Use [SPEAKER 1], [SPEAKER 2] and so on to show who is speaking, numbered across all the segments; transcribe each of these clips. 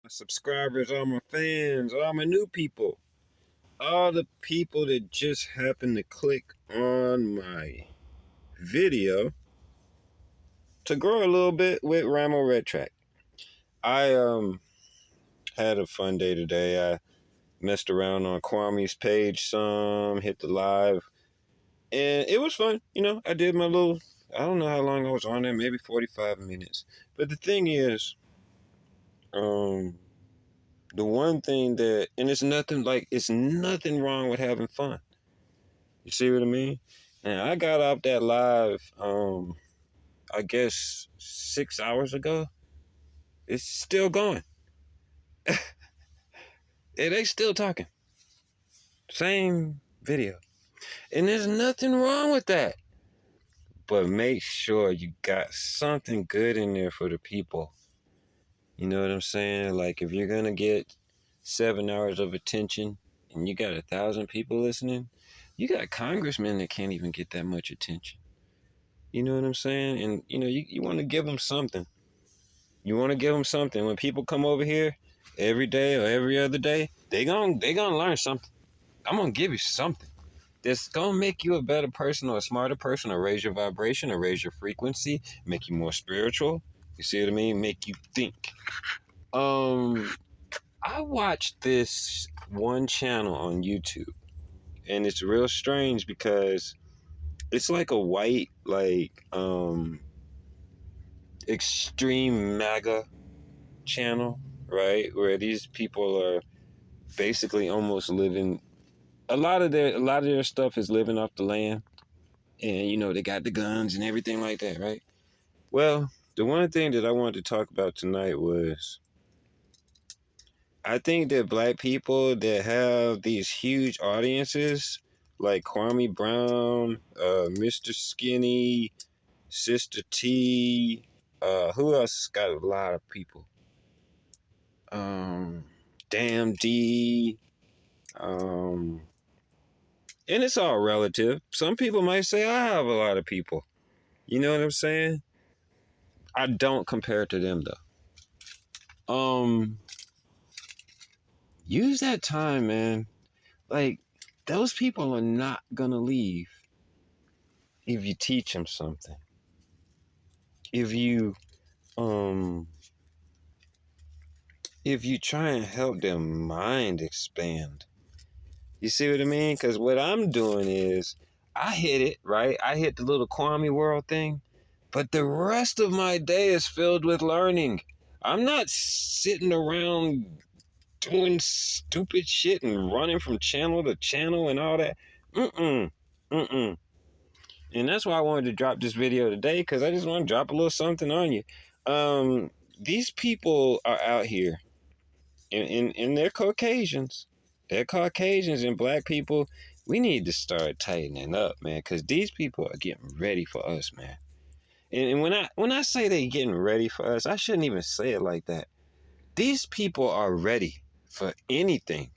[SPEAKER 1] subscribers, all my fans, all my new people, all the people that just happened to click on my video to grow a little bit with Ramo Red Track. I had a fun day today. I messed around on Kwame's page some, hit the live, and it was fun. I did my little. I don't know how long I was on there, maybe 45 minutes. But the thing is, um, the one thing that, and it's nothing wrong with having fun. You see what I mean? And I got off that live, I guess 6 hours ago. It's still going. And they still talking. Same video. And there's nothing wrong with that. But make sure you got something good in there for the people. You know what I'm saying? Like if you're gonna get 7 hours of attention and you got 1,000 people listening, you got congressmen that can't even get that much attention. You know what I'm saying? And you want to give them something. You want to give them something. When people come over here every day or every other day, they gonna learn something. I'm gonna give you something that's gonna make you a better person or a smarter person, or raise your vibration, or raise your frequency, make you more spiritual. You see what I mean? Make you think. I watched this one channel on YouTube, and it's real strange because it's like a white, extreme MAGA channel, right? Where these people are basically almost living. A lot of their stuff is living off the land, and they got the guns and everything like that, right? Well, the one thing that I wanted to talk about tonight was I think that black people that have these huge audiences, like Kwame Brown, Mr. Skinny, Sister T, who else got a lot of people? Um, Damn D, um, and it's all relative. Some people might say I have a lot of people. You know what I'm saying? I don't compare to them though. Use that time, man. Like those people are not gonna leave if you teach them something. If you um if you try and help their mind expand. You see what I mean? Because what I'm doing is I hit it, right? I hit the little Kwame World thing, but the rest of my day is filled with learning. I'm not sitting around doing stupid shit and running from channel to channel and all that. Mm-mm. Mm-mm. And that's why I wanted to drop this video today, because I just want to drop a little something on you. These people are out here, and they're Caucasians. They're Caucasians, and black people, we need to start tightening up, man, because these people are getting ready for us, man. And when I say they're getting ready for us, I shouldn't even say it like that. These people are ready for anything.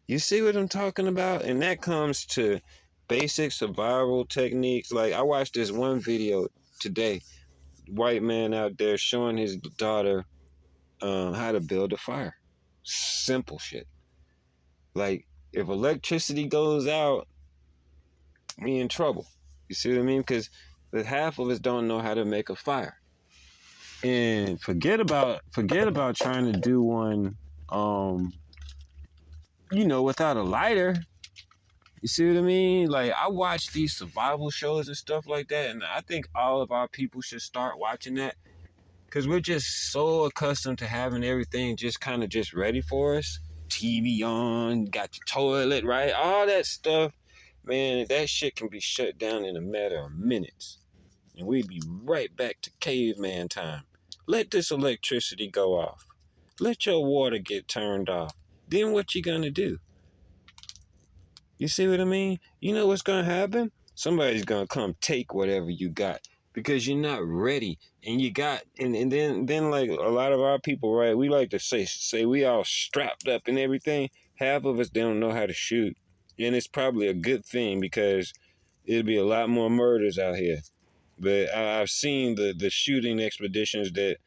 [SPEAKER 1] You see what I'm talking about? And that comes to basic survival techniques. Like I watched this one video today, white man out there showing his daughter how to build a fire. Simple shit. Like if electricity goes out, we in trouble. You see what I mean? Because the half of us don't know how to make a fire. And forget about trying to do one without a lighter. You see what I mean? Like I watch these survival shows and stuff like that, and I think all of our people should start watching that, because we're just so accustomed to having everything just kind of just ready for us. TV on, got the toilet, right? All that stuff, man, that shit can be shut down in a matter of minutes. And we'd be right back to caveman time. Let this electricity go off. Let your water get turned off. Then what you gonna do? You see what I mean? You know what's gonna happen? Somebody's gonna come take whatever you got because you're not ready. And you got and then like a lot of our people, right? We like to say we all strapped up and everything. Half of us don't know how to shoot. And it's probably a good thing because it'll be a lot more murders out here. But I've seen the shooting expeditions that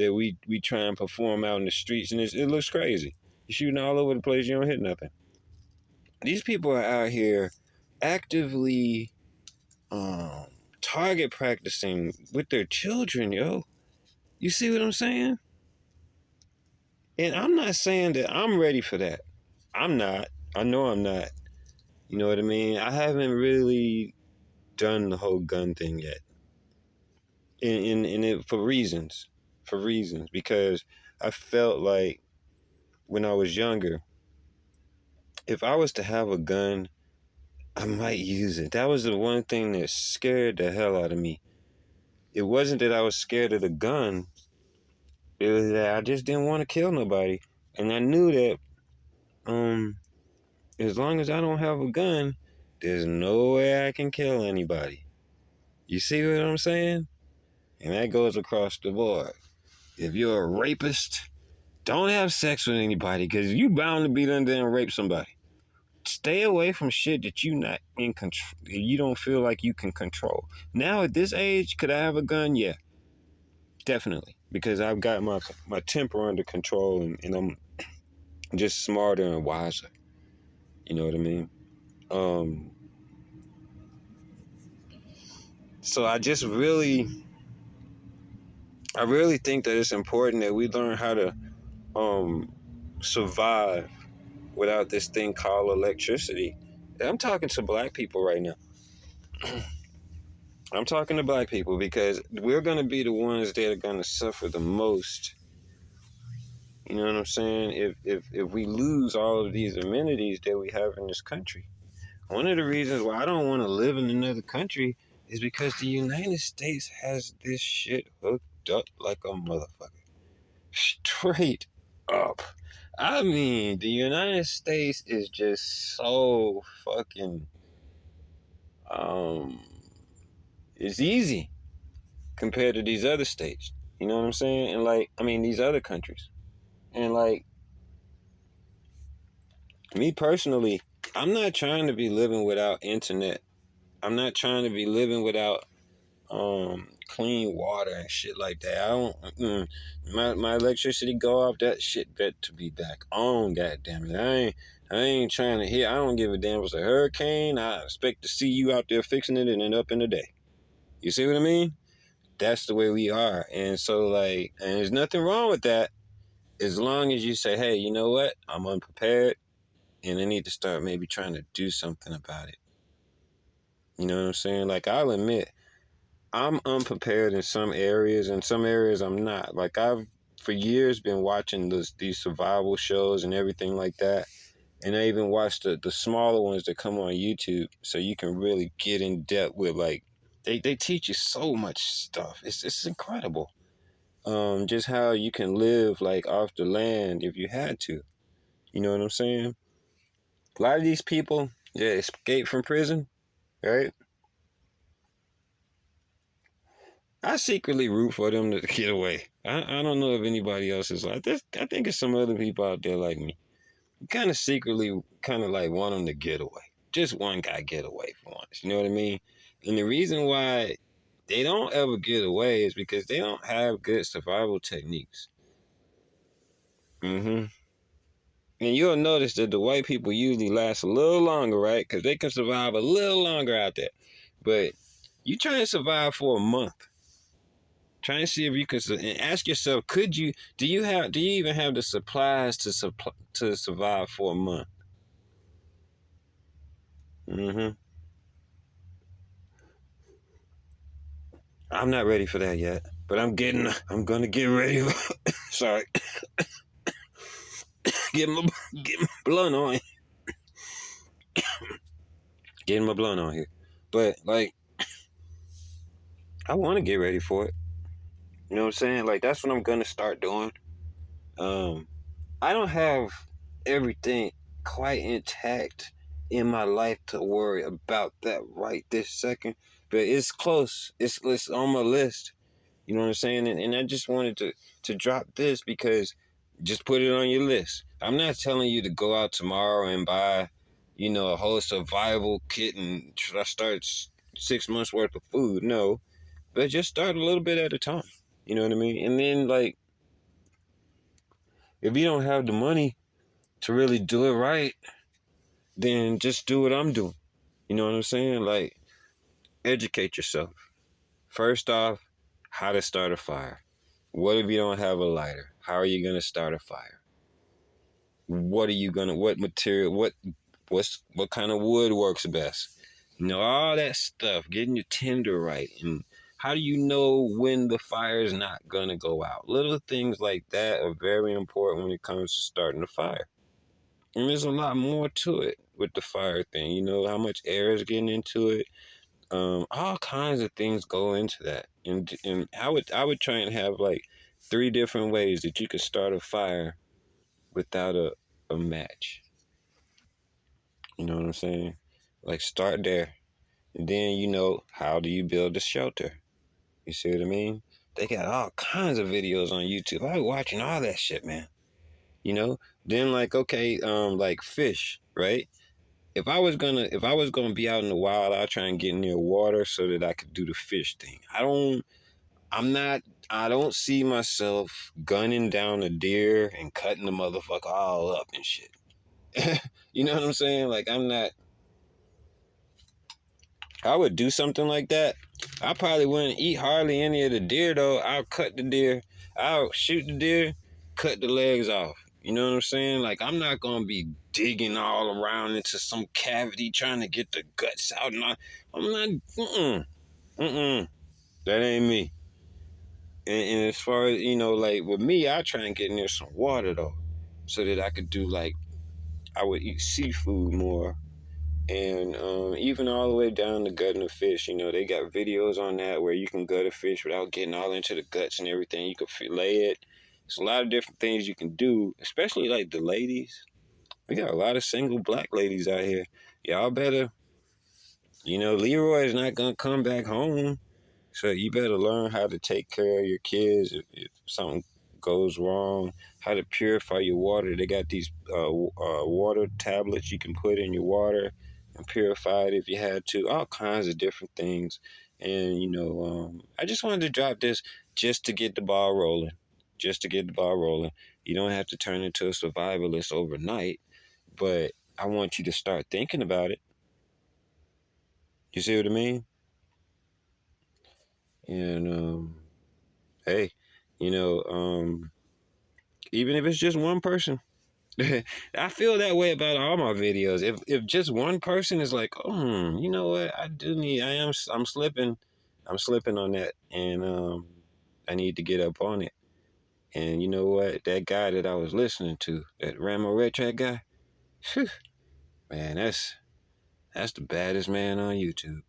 [SPEAKER 1] that we try and perform out in the streets, and it looks crazy. You're shooting all over the place, you don't hit nothing. These people are out here actively um, target practicing with their children, yo. You see what I'm saying? And I'm not saying that I'm ready for that. I'm not. I know I'm not. You know what I mean? I haven't really done the whole gun thing yet. In it for reasons. For reasons. Because I felt like when I was younger, if I was to have a gun, I might use it. That was the one thing that scared the hell out of me. It wasn't that I was scared of the gun. It was that I just didn't want to kill nobody. And I knew that as long as I don't have a gun, there's no way I can kill anybody. You see what I'm saying? And that goes across the board. If you're a rapist, don't have sex with anybody because you bound to be done there and rape somebody. Stay away from shit that you not in control. You don't feel like you can control. Now at this age, could I have a gun? Yeah, definitely. Because I've got my temper under control and I'm just smarter and wiser. You know what I mean? So I really think that it's important that we learn how to survive without this thing called electricity. I'm talking to black people right now. I'm talking to black people because we're going to be the ones that are going to suffer the most. You know what I'm saying? If we lose all of these amenities that we have in this country. One of the reasons why I don't want to live in another country is because the United States has this shit hooked up like a motherfucker. Straight up. I mean, the United States is just so fucking um it's easy compared to these other states. You know what I'm saying? And like, I mean, these other countries. And like, me personally, I'm not trying to be living without internet. I'm not trying to be living without clean water and shit like that. I don't my electricity go off, that shit bet to be back on, goddamn it. I ain't trying to hit. I don't give a damn if it's a hurricane. I expect to see you out there fixing it and then up in the day. You see what I mean? That's the way we are. And so like, and there's nothing wrong with that as long as you say, hey, you know what? I'm unprepared and I need to start maybe trying to do something about it. You know what I'm saying? Like, I'll admit, I'm unprepared in some areas, and some areas I'm not. Like, I've for years been watching these survival shows and everything like that, and I even watch the smaller ones that come on YouTube, so you can really get in depth with like they teach you so much stuff. It's incredible. Just how you can live like off the land if you had to. You know what I'm saying? A lot of these people, yeah, escape from prison, right? I secretly root for them to get away. I don't know if anybody else is like this. I think there's some other people out there like me. Kind of secretly, kind of like want them to get away. Just one guy get away for once. You know what I mean? And the reason why they don't ever get away is because they don't have good survival techniques. Mm-hmm. And you'll notice that the white people usually last a little longer, right? Because they can survive a little longer out there. But you try and survive for a month. Try and see if you can, and ask yourself, do you even have the supplies to survive for a month? Mm-hmm. I'm not ready for that yet, but I'm gonna get ready. Sorry. Get my blunt on. Getting my blunt on here. But like, I want to get ready for it. You know what I'm saying? Like, that's what I'm gonna start doing. Um, I don't have everything quite intact in my life to worry about that right this second, but it's close. It's on my list. You know what I'm saying? And I just wanted to drop this because just put it on your list. I'm not telling you to go out tomorrow and buy, a whole survival kit and start 6 months worth of food. No, but just start a little bit at a time. You know what I mean? And then like If you don't have the money to really do it right, then just do what I'm doing. You know what I'm saying? Like, educate yourself. First off, how to start a fire. What if you don't have a lighter? How are you gonna start a fire? What material, what kind of wood works best? You know, all that stuff, getting your tinder right. And how do you know when the fire is not gonna go out? Little things like that are very important when it comes to starting a fire. And there's a lot more to it with the fire thing. You know, how much air is getting into it. All kinds of things go into that. And I would try and have like 3 different ways that you could start a fire without a match. You know what I'm saying? Like, start there. And then, how do you build a shelter? You see what I mean? They got all kinds of videos on YouTube. I was watching all that shit, man. You know? Then, like, okay, like fish, right? If I was gonna be out in the wild, I'd try and get near water so that I could do the fish thing. I don't see myself gunning down a deer and cutting the motherfucker all up and shit. You know what I'm saying? Like, I would do something like that. I probably wouldn't eat hardly any of the deer though. I'll cut the deer. I'll shoot the deer, cut the legs off. You know what I'm saying? Like, I'm not gonna be digging all around into some cavity trying to get the guts out. And I'm not. That ain't me. And as far as like with me, I try and get near some water though, so that I could do like I would eat seafood more. And even all the way down to gutting a fish, they got videos on that where you can gut a fish without getting all into the guts and everything. You can fillet it. There's a lot of different things you can do, especially like the ladies. We got a lot of single black ladies out here. Y'all better, Leroy is not going to come back home. So you better learn how to take care of your kids if something goes wrong, how to purify your water. They got these water tablets you can put in your water and purify it if you had to. All kinds of different things. And, I just wanted to drop this just to get the ball rolling. Just to get the ball rolling. You don't have to turn into a survivalist overnight, but I want you to start thinking about it. You see what I mean? And, hey, even if it's just one person, I feel that way about all my videos. If just one person is like, oh, you know what, I'm slipping on that, and I need to get up on it. And you know what, that guy that I was listening to, that Ramo Red Track guy, whew, man, that's the baddest man on YouTube.